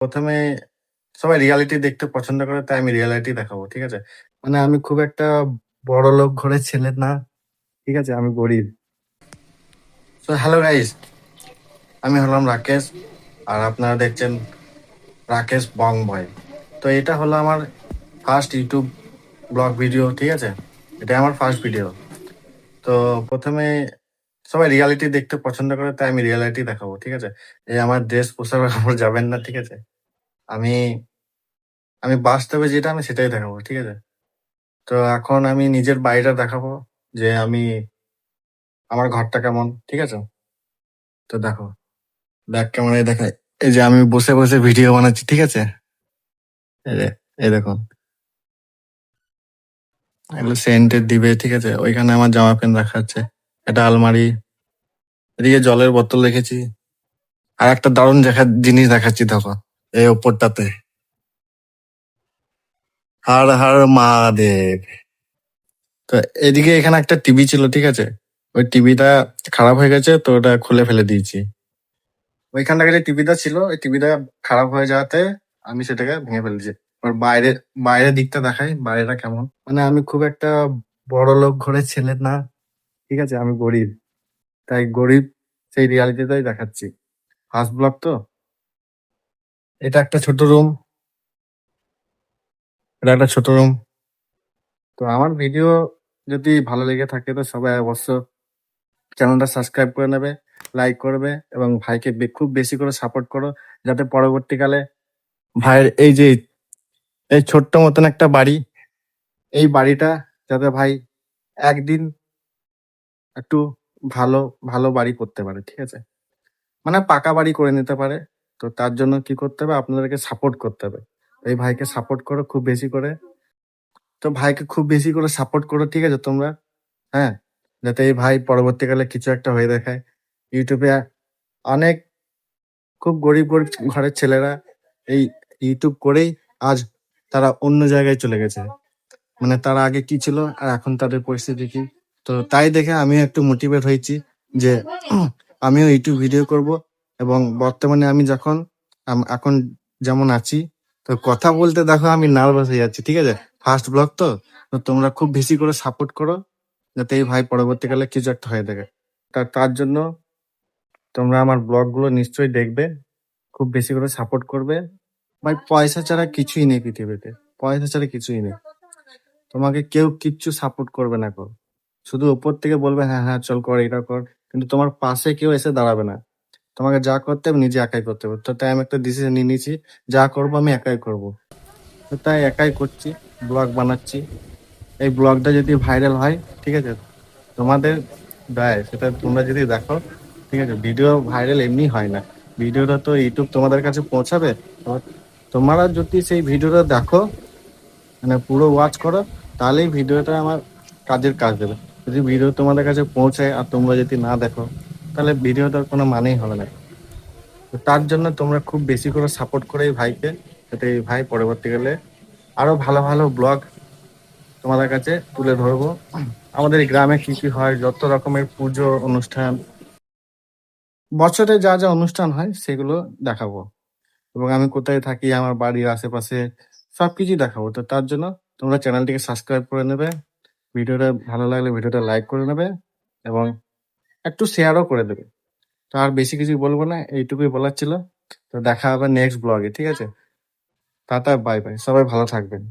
প্রথমে সবাই রিয়ালিটি দেখতে পছন্দ করে, তাই আমি রিয়ালিটি দেখাবো। ঠিক আছে? মানে আমি খুব একটা বড়লোক ঘরের ছেলে না। ঠিক আছে? আমি গরিব। সো হ্যালো গাইস, আমি হলাম রাকেশ। আর আপনারা দেখছেন রাকেশ বং বয়। তো এটা হলো আমার ফার্স্ট ইউটিউব ব্লগ ভিডিও। ঠিক আছে? এটা আমার ফার্স্ট ভিডিও। তো প্রথমে সবাই রিয়ালিটি দেখতে পছন্দ করে, তাই আমি রিয়ালিটি দেখাবো। ঠিক আছে? এই আমার ড্রেস পোশাক কাপড় যাবেন না। ঠিক আছে? আমি আমি বাস্তবে যেটা আমি সেটাই দেখাবো। ঠিক আছে? তো এখন আমি নিজের বাড়িটা দেখাবো যে আমার ঘরটা কেমন। ঠিক আছে? তো দেখো, ব্যাক ক্যামেরায় দেখায়। এই যে আমি বসে বসে ভিডিও বানাচ্ছি। ঠিক আছে? এই যে, এই দেখুন, এগুলো সেন্টের দিবে। ঠিক আছে? ওইখানে আমার জামা প্যান্ট রাখা আছে, একটা আলমারি, এদিকে জলের বোতল রেখেছি। আর একটা দারুণ জিনিস দেখাচ্ছি, দেখো এই ওপরটাতে। হর হর মহাদেব। তো এদিকে এখানে একটা টিভি ছিল। ঠিক আছে? ওই টিভিটা খারাপ হয়ে গেছে, তো ওটা খুলে ফেলে দিয়েছি। ওইখানটাকে যে টিভিটা ছিল, ওই টিভিটা খারাপ হয়ে যাওয়াতে আমি সেটাকে ভেঙে ফেলেছি। আর বাইরের দিকটা দেখাই, বাইরেটা কেমন। মানে আমি খুব একটা বড় লোক ঘরের ছেলে না। ঠিক আছে? আমি গরিব, তাই গরিব সেই রিয়ালিটিটাই দেখাচ্ছি। ফার্স্ট ব্লগ তো। এটা একটা ছোট রুম, এটা একটা ছোট রুম। তো আমার ভিডিও যদি ভালো লেগে থাকে, তো সবাই অবশ্য চ্যানেলটা সাবস্ক্রাইব করে নেবে, লাইক করবে, এবং ভাইকে খুব বেশি করে সাপোর্ট করো, যাতে পরবর্তীকালে ভাইয়ের এই যে এই ছোট্ট মতন একটা বাড়ি, এই বাড়িটা যাতে ভাই একদিন একটু ভালো ভালো বাড়ি করতে পারে। ঠিক আছে? মানে পাকা বাড়ি করে নিতে পারে। তো তার জন্য কি করতে হবে, আপনাদেরকে সাপোর্ট করতে হবে। এই ভাইকে সাপোর্ট করো খুব বেশি করে। তো ভাইকে খুব বেশি করে সাপোর্ট করো। ঠিক আছে তোমরা? হ্যাঁ, যাতে এই ভাই পরবর্তীকালে কিছু একটা হয়ে দেখায়। ইউটিউবে অনেক খুব গরিব গরিব ঘরের ছেলেরা এই ইউটিউব করেই আজ তারা অন্য জায়গায় চলে গেছে। মানে তারা আগে কি ছিল আর এখন তাদের পরিস্থিতি কি। তো তাই দেখে আমিও একটু মোটিভেট হয়েছি যে আমিও ইউটিউব ভিডিও করব। এবং বর্তমানে আমি যখন এখন যেমন আছি, তো কথা বলতে দেখো আমি নার্ভাস হয়ে যাচ্ছি। ঠিক আছে? ফার্স্ট ব্লগ তো। তো তোমরা খুব বেশি করে সাপোর্ট করো, যাতে এই ভাই পরবর্তীকালে কিছু একটা হয়ে থাকে। তার জন্য তোমরা আমার ব্লগ গুলো নিশ্চয়ই দেখবে, খুব বেশি করে সাপোর্ট করবে। ভাই পয়সা ছাড়া কিছুই নেই পৃথিবীতে, পয়সা ছাড়া কিছুই নেই। তোমাকে কেউ কিচ্ছু সাপোর্ট করবে না কর, শুধু ওপর থেকে বলবে হ্যাঁ হ্যাঁ চল কর, এটা কর, কিন্তু তোমার পাশে কেউ এসে দাঁড়াবে না। তোমাকে যা করতে হবে নিজে একাই করতে হবে। তো তাই আমি একটা ডিসিশন নিয়ে নিয়েছি, যা করবো আমি একাই করব। তো তাই একাই করছি, ব্লগ বানাচ্ছি। এই ব্লগটা যদি ভাইরাল হয়, ঠিক আছে, তোমাদের দেয় সেটা তোমরা যদি দেখো। ঠিক আছে? ভিডিও ভাইরাল এমনি হয় না, ভিডিওটা তো ইউটিউব তোমাদের কাছে পৌঁছাবে। তোমরা যদি সেই ভিডিওটা দেখো, মানে পুরো ওয়াচ করো, তাহলেই ভিডিওটা আমার কাজের কাজ দেবে। যদি ভিডিও তোমাদের কাছে পৌঁছায় আর তোমরা যদি না দেখো, তাহলে ভিডিওটার কোনো মানেই হবে না। তো তার জন্য তোমরা খুব বেশি করে সাপোর্ট করে এই ভাইকে, যাতে এই ভাই পরবর্তীকালে আরো ভালো ভালো ব্লগ তোমাদের কাছে তুলে ধরবো। আমাদের এই গ্রামে কি কি হয়, যত রকমের পুজো অনুষ্ঠান, বছরে যা যা অনুষ্ঠান হয় সেগুলো দেখাবো। এবং আমি কোথায় থাকি, আমার বাড়ির আশেপাশে সবকিছু দেখাবো। তো তার জন্য তোমরা চ্যানেলটিকে সাবস্ক্রাইব করে নেবে, ভিডিওটা ভালো লাগলে ভিডিওটা লাইক করে নেবে, এবং একটু শেয়ারও করে দেবে। তো আর বেশি কিছু বলবো না, এইটুকুই বলার ছিল। তো দেখা হবে নেক্সট ব্লগে। ঠিক আছে? টাটা, বাই বাই, সবাই ভালো থাকবেন।